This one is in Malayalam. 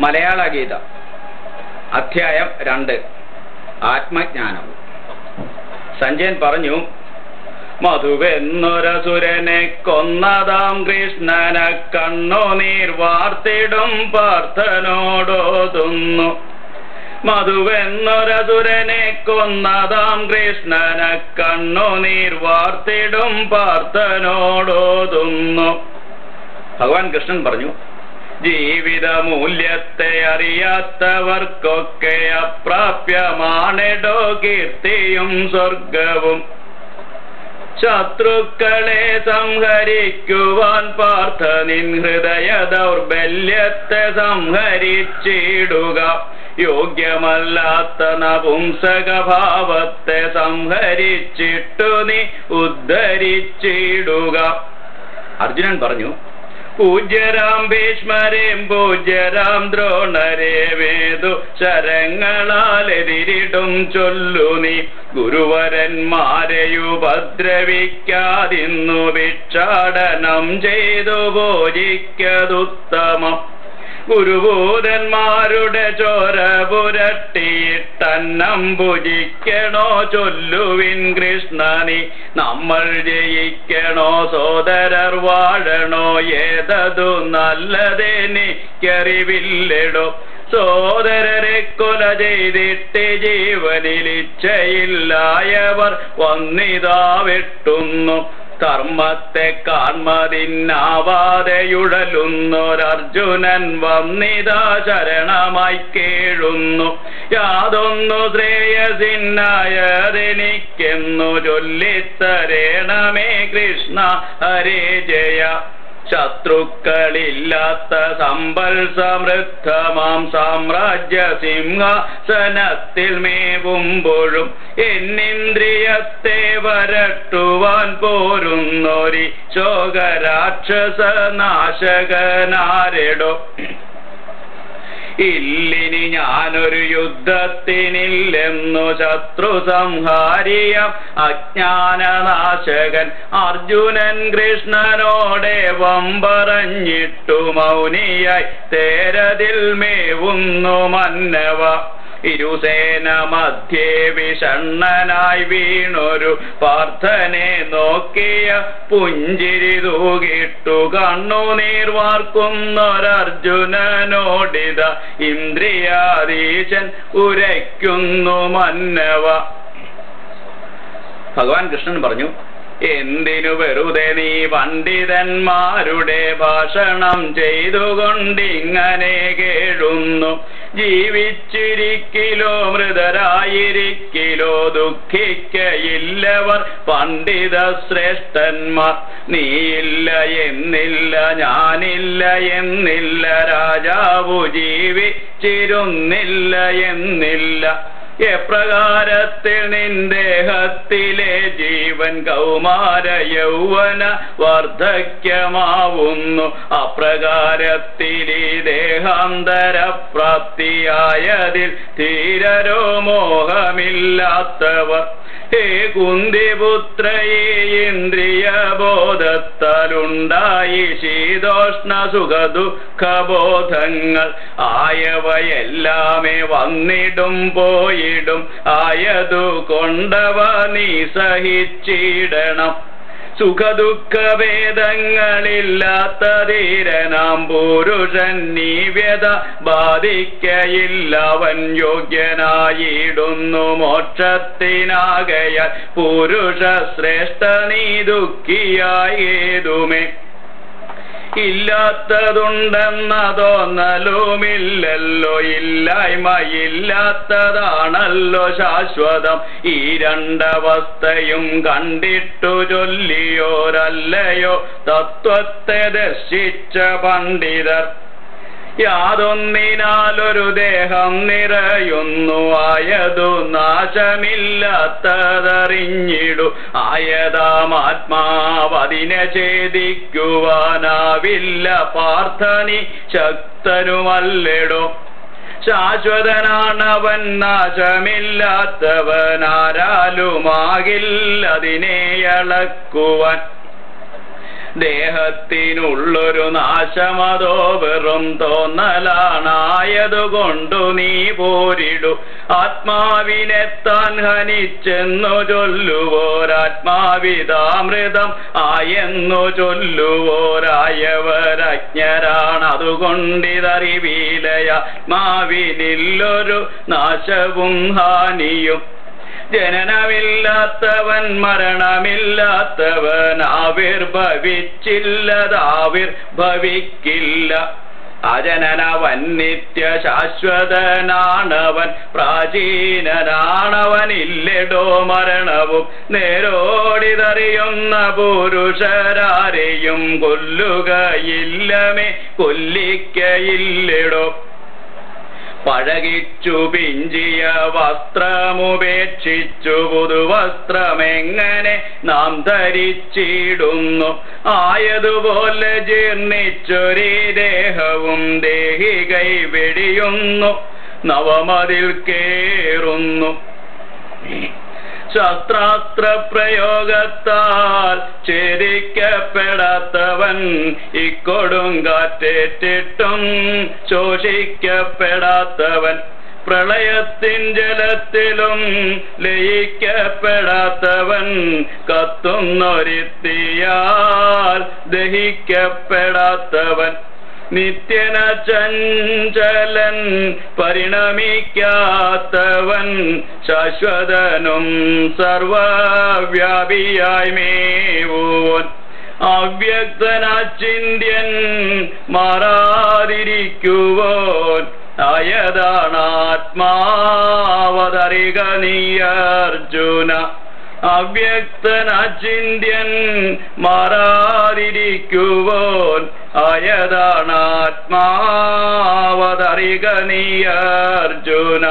മലയാള ഗീത അധ്യായം 2 ആത്മജ്ഞാനം. സഞ്ജയൻ പറഞ്ഞു, മധുവെന്നൊരസുരനെ കൊന്നതാം കൃഷ്ണനെ കണ്ണുനീർ വാർത്തിടും പാർത്ഥനോടോതുന്നു. മധുവെന്നൊരസുരനെ കൊന്നതാം കൃഷ്ണനെ കണ്ണുനീർ വാർത്തിടും പാർത്ഥനോടോതുന്നു. ഭഗവാൻ കൃഷ്ണൻ പറഞ്ഞു, ജീവിത മൂല്യത്തെ അറിയാത്തവർക്കൊക്കെ അപ്രാപ്യമാണെടോ കീർത്തിയും സ്വർഗവും. ശത്രുക്കളെ സംഹരിക്കുവാൻ പാർത്ഥ നിൻ ഹൃദയ ദൗർബല്യത്തെ സംഹരിച്ചിടുക. യോഗ്യമല്ലാത്ത നപുംസകഭാവത്തെ സംഹരിച്ചിട്ടു നീ ഉദ്ധരിച്ചിടുക. അർജുനൻ പറഞ്ഞു, പൂജ്യരാം ഭീഷ്മരെയും പൂജ്യരാം ദ്രോണരേവേതു ശരങ്ങളാലെതിരിടും ചൊല്ലു നീ. ഗുരുവരന്മാരെയുപദ്രവിക്കാതിന്നു ഭിക്ഷാടനം ചെയ്തു ഭോജിക്കതുത്തമം. ഗുരുഭൂതന്മാരുടെ ചോര പുരട്ടിയിട്ടന്നം ഭുജിക്കണോ ചൊല്ലുവിൻ കൃഷ്ണനി. നമ്മൾ ജയിക്കണോ സോദരർ വാഴണോ ഏതതു നല്ലതെനിക്കറിവില്ലടോ. സോദരരെ കൊല ചെയ്തിട്ട് ജീവനിലിച്ഛയില്ലായവർ വന്നിതാ വെട്ടുന്നു. കർമ്മത്തെ കാൺമതിന്നാവാതെയുഴലുന്നൊരർജുനൻ വന്നിതാ ശരണമായി കേഴുന്നു. യാതൊന്നു ശ്രേയസിന്നായതെനിക്കെന്നു ചൊല്ലിത്തരേണമേ കൃഷ്ണ ഹരേ ജയ. ശത്രുക്കളില്ലാത്ത സമ്പൽ സമൃദ്ധമാം സാമ്രാജ്യ സിംഹാസനത്തിൽ മേവുമ്പോഴും എന്നിന്ദ്രിയത്തെ വരട്ടുവാൻ പോരുന്നൊരി ശോകരാക്ഷസ നാശകനാരെടോ. ഇല്ലിനി ഞാനൊരു യുദ്ധത്തിനില്ലെന്നു ശത്രു സംഹാരിയ അജ്ഞാനനാശകൻ അർജുനൻ കൃഷ്ണനോടേവം പറഞ്ഞിട്ടു മൗനിയായി തേരതിൽ മേവുന്നു മന്നവ. ഇരുസേന മധ്യേ വിഷണ്ണനായി വീണൊരു പാർത്ഥനെ നോക്കിയ പുഞ്ചിരി തൂകിട്ടു കണ്ണുനീർ വാർക്കുന്നൊരർജുനനോടിത ഇന്ദ്രിയാധീശൻ ഉരയ്ക്കുന്നു മന്നവ. ഭഗവാൻ കൃഷ്ണൻ പറഞ്ഞു, എന്തിനു വെറുതെ നീ പണ്ഡിതന്മാരുടെ ഭാഷണം ചെയ്തുകൊണ്ടിങ്ങനെ കേഴുന്നു. ജീവിച്ചിരിക്കിലോ മൃതരായിരിക്കിലോ ദുഃഖിക്കയില്ലവർ പണ്ഡിത ശ്രേഷ്ഠന്മാർ. നീയില്ല എന്നില്ല ഞാനില്ല എന്നില്ല രാജാവു ജീവിച്ചിരുന്നില്ല എന്നില്ല. എപ്രകാരത്തിൽ നിൻദേഹത്തിലെ ജീവൻ കൗമാര യൗവന വാർദ്ധക്യമാവുന്നു അപ്രകാരത്തിൽ ഈ ദേഹാന്തര പ്രാപ്തിയായതിൽ ധീരരോ മോഹമില്ലാത്തവർ. ഹേ കുന്തിപുത്രയേ, ഇന്ദ്രിയബോധത്താലുണ്ടായി ശീതോഷ്ണ സുഖദുഃഖബോധങ്ങൾ ആയവയെല്ലാമേ വന്നിടും പോയിടും. ആയതു കൊണ്ടവ നീ സഹിച്ചിടണം. സുഖദുഃഖഭേദങ്ങളില്ലാത്ത ധീരനാം പുരുഷൻ നീ വ്യത ബാധിക്കയില്ലവൻ യോഗ്യനായിടുന്നു മോക്ഷത്തിനാകയാൽ പുരുഷ ശ്രേഷ്ഠ നീ ദുഃഖിയായേതുമേ. ഇല്ലാത്തതുണ്ടെന്ന തോന്നലുമില്ലല്ലോ, ഇല്ലായ്മയില്ലാത്തതാണല്ലോ ശാശ്വതം. ഈ രണ്ടവസ്ഥയും കണ്ടിട്ടു ചൊല്ലിയോരല്ലയോ തത്വത്തെ ദർശിച്ച പണ്ഡിതർ. യാതൊന്നിനാലൊരു ദേഹം നിറയുന്നു ആയതു നാശമില്ലാത്തതറിഞ്ഞിടു. ആയതാമാത്മാവതിനെ ഛേദിക്കുവാനാവില്ല പാർത്ഥനി ശക്തനുമല്ലെടോ. ശാശ്വതനാണവൻ നാശമില്ലാത്തവനാരാലുമാകില്ലതിനെ അളക്കുവാൻ. ദേഹത്തിനുള്ളൊരു നാശമതോ വെറും തോന്നലാണായതുകൊണ്ടു നീ പോരിടു. ആത്മാവിനെ താൻ ഹനിച്ചെന്നു ചൊല്ലുവോരാത്മാവിതാമൃതം ആയെന്നു ചൊല്ലുവോരായവരജ്ഞരാണതുകൊണ്ടിതറിവീലയാത്മാവിനില്ലൊരു നാശവും ഹാനിയും. ജനനമില്ലാത്തവൻ മരണമില്ലാത്തവൻ ആവിർഭവിച്ചില്ലതാവിർഭവിക്കില്ല. അജനനവൻ നിത്യ ശാശ്വതനാണവൻ പ്രാചീനനാണവനില്ലെടോ മരണവും. നേരോടിതറിയുന്ന പുരുഷരാരെയും കൊല്ലുകയില്ലമേ കൊല്ലിക്കയില്ലെടോ. പഴകിച്ചു പിഞ്ചിയ വസ്ത്രമുപേക്ഷിച്ചു പുതുവസ്ത്രമെങ്ങനെ നാം ധരിച്ചിടുന്നു. ആയതുപോലെ ജീർണിച്ചൊരീ ദേഹവും ദേഹി കൈവെടിയുന്നു നവമതിൽ കേറുന്നു. ശസ്ത്രാസ്ത്ര പ്രയോഗത്താൽ ഛേദിക്കപ്പെടാത്തവൻ ഇക്കൊടുങ്കാറ്റേറ്റിട്ടും ശോഷിക്കപ്പെടാത്തവൻ പ്രളയത്തിൻ ജലത്തിലും ലയിക്കപ്പെടാത്തവൻ കത്തുന്നൊരിത്തിയാൽ ദഹിക്കപ്പെടാത്തവൻ നിത്യന ചഞ്ചലൻ പരിണമിക്കാത്തവൻ ശാശ്വതനും സർവവ്യാപിയായി മേവുവൻ അവ്യക്തനാചിന്യൻ മാറാതിരിക്കുവോൻ ആയതാണാത്മാവതറിക നീ അർജുന. അവ്യക്തനാചിന്യൻ മാറാതിരിക്കുവോൻ ആയതാണാത്മാവതറിക നീ അർജുന.